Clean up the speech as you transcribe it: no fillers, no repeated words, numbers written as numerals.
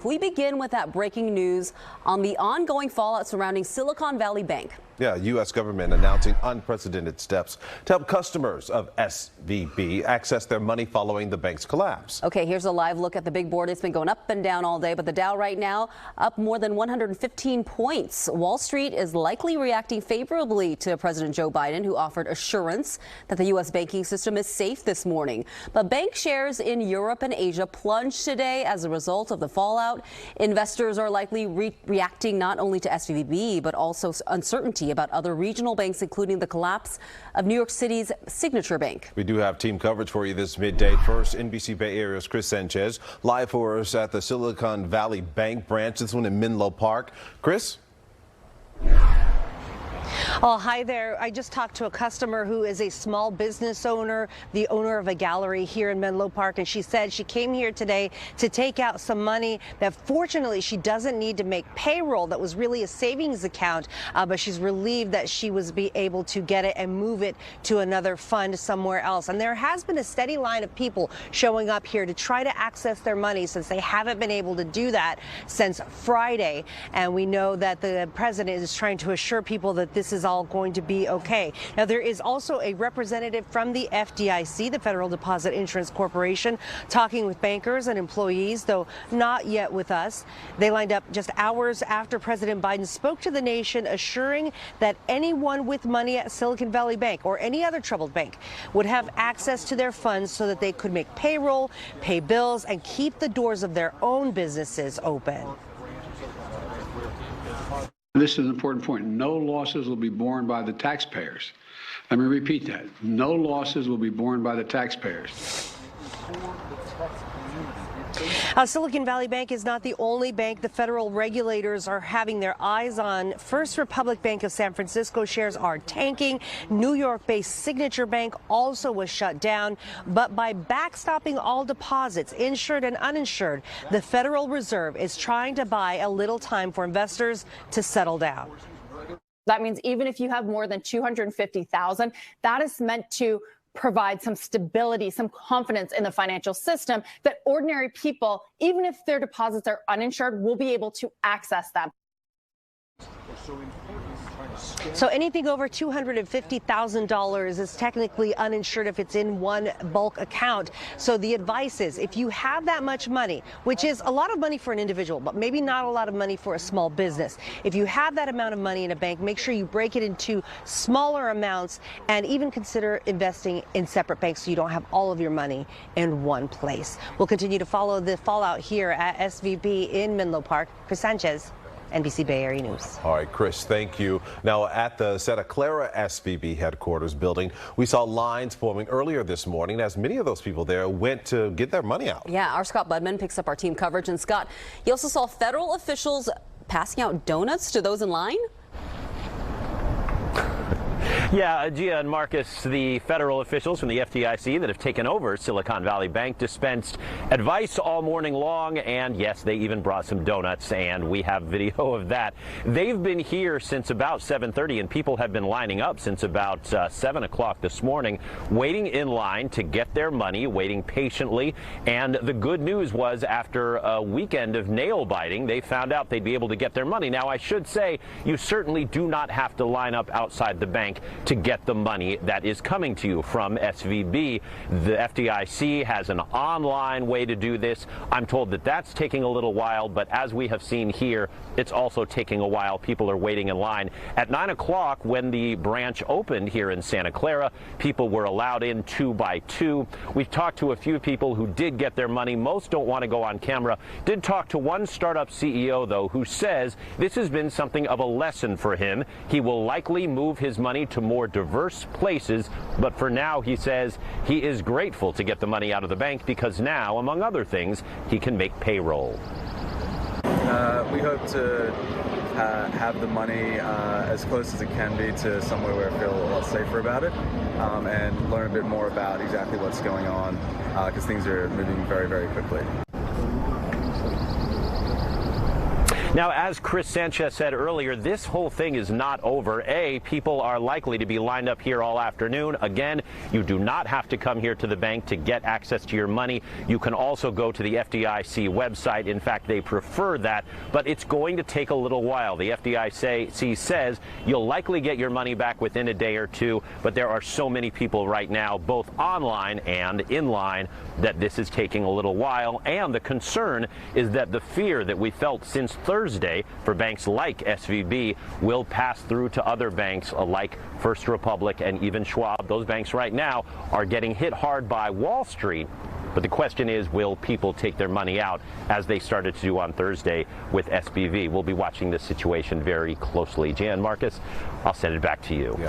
We begin with that breaking news on the ongoing fallout surrounding Silicon Valley Bank. Yeah, U.S. government announcing unprecedented steps to help customers of SVB access their money following the bank's collapse. Okay, here's a live look at the big board. It's been going up and down all day, but the Dow right now up more than 115 points. Wall Street is likely reacting favorably to President Joe Biden, who offered assurance that the U.S. banking system is safe this morning. But bank shares in Europe and Asia plunged today as a result of the fallout. Investors are likely reacting not only to SVB, but also uncertainty about other regional banks, including the collapse of New York City's Signature Bank. We do have team coverage for you this midday. First, NBC Bay Area's Kris Sanchez live for us at the Silicon Valley Bank branch. This one in Menlo Park. Kris? Oh, hi there. I just talked to a customer who is a small business owner, the owner of a gallery here in Menlo Park, and she said she came here today to take out some money that fortunately she doesn't need to make payroll. That was really a savings account, but she's relieved that she was able to get it and move it to another fund somewhere else. And there has been a steady line of people showing up here to try to access their money since they haven't been able to do that since Friday. And we know that the president is trying to assure people that this is all going to be okay. Now, there is also a representative from the FDIC, the Federal Deposit Insurance Corporation, talking with bankers and employees, though not yet with us. They lined up just hours after President Biden spoke to the nation, assuring that anyone with money at Silicon Valley Bank or any other troubled bank would have access to their funds so that they could make payroll, pay bills, and keep the doors of their own businesses open. This is an important point. No losses will be borne by the taxpayers. Let me repeat that. No losses will be borne by the taxpayers. Silicon Valley Bank is not the only bank the federal regulators are having their eyes on. First Republic Bank of San Francisco shares are tanking. New York-based Signature Bank also was shut down. But by backstopping all deposits, insured and uninsured, the Federal Reserve is trying to buy a little time for investors to settle down. That means even if you have more than $250,000, that is meant to provide some stability, some confidence in the financial system that ordinary people, even if their deposits are uninsured, will be able to access them. So anything over $250,000 is technically uninsured if it's in one bulk account. So the advice is, if you have that much money, which is a lot of money for an individual, but maybe not a lot of money for a small business, if you have that amount of money in a bank, make sure you break it into smaller amounts and even consider investing in separate banks so you don't have all of your money in one place. We'll continue to follow the fallout here at SVB in Menlo Park. Kris Sanchez, NBC Bay Area News. All right, Kris, thank you. Now, at the Santa Clara SVB headquarters building, we saw lines forming earlier this morning as many of those people there went to get their money out. Yeah, our Scott Budman picks up our team coverage. And Scott, you also saw federal officials passing out donuts to those in line? Yeah, Gia and Marcus, the federal officials from the FDIC that have taken over Silicon Valley Bank dispensed advice all morning long, and yes, they even brought some donuts, and we have video of that. They've been here since about 7:30, and people have been lining up since about 7 o'clock this morning, waiting in line to get their money, waiting patiently. And the good news was, after a weekend of nail biting, they found out they'd be able to get their money. Now, I should say, you certainly do not have to line up outside the bank to get the money that is coming to you from SVB. The FDIC has an online way to do this. I'm told that that's taking a little while, but as we have seen here, it's also taking a while. People are waiting in line. At 9 o'clock, when the branch opened here in Santa Clara, people were allowed in 2 by 2. We've talked to a few people who did get their money. Most don't want to go on camera. Did talk to one startup CEO, though, who says this has been something of a lesson for him. He will likely move his money to more diverse places, but for now, he says he is grateful to get the money out of the bank because now, among other things, he can make payroll. We hope to have the money as close as it can be to somewhere where I feel a lot safer about it, and learn a bit more about exactly what's going on, because things are moving very, very quickly. Now, as Kris Sanchez said earlier, this whole thing is not over. People are likely to be lined up here all afternoon. Again, you do not have to come here to the bank to get access to your money. You can also go to the FDIC website. In fact, they prefer that, but it's going to take a little while. The FDIC says you'll likely get your money back within a day or two, but there are so many people right now, both online and in line, that this is taking a little while. And the concern is that the fear that we felt since Thursday for banks like SVB will pass through to other banks like First Republic and even Schwab. Those banks right now are getting hit hard by Wall Street. But the question is, will people take their money out as they started to do on Thursday with SVB? We'll be watching this situation very closely. Jan, Marcus, I'll send it back to you.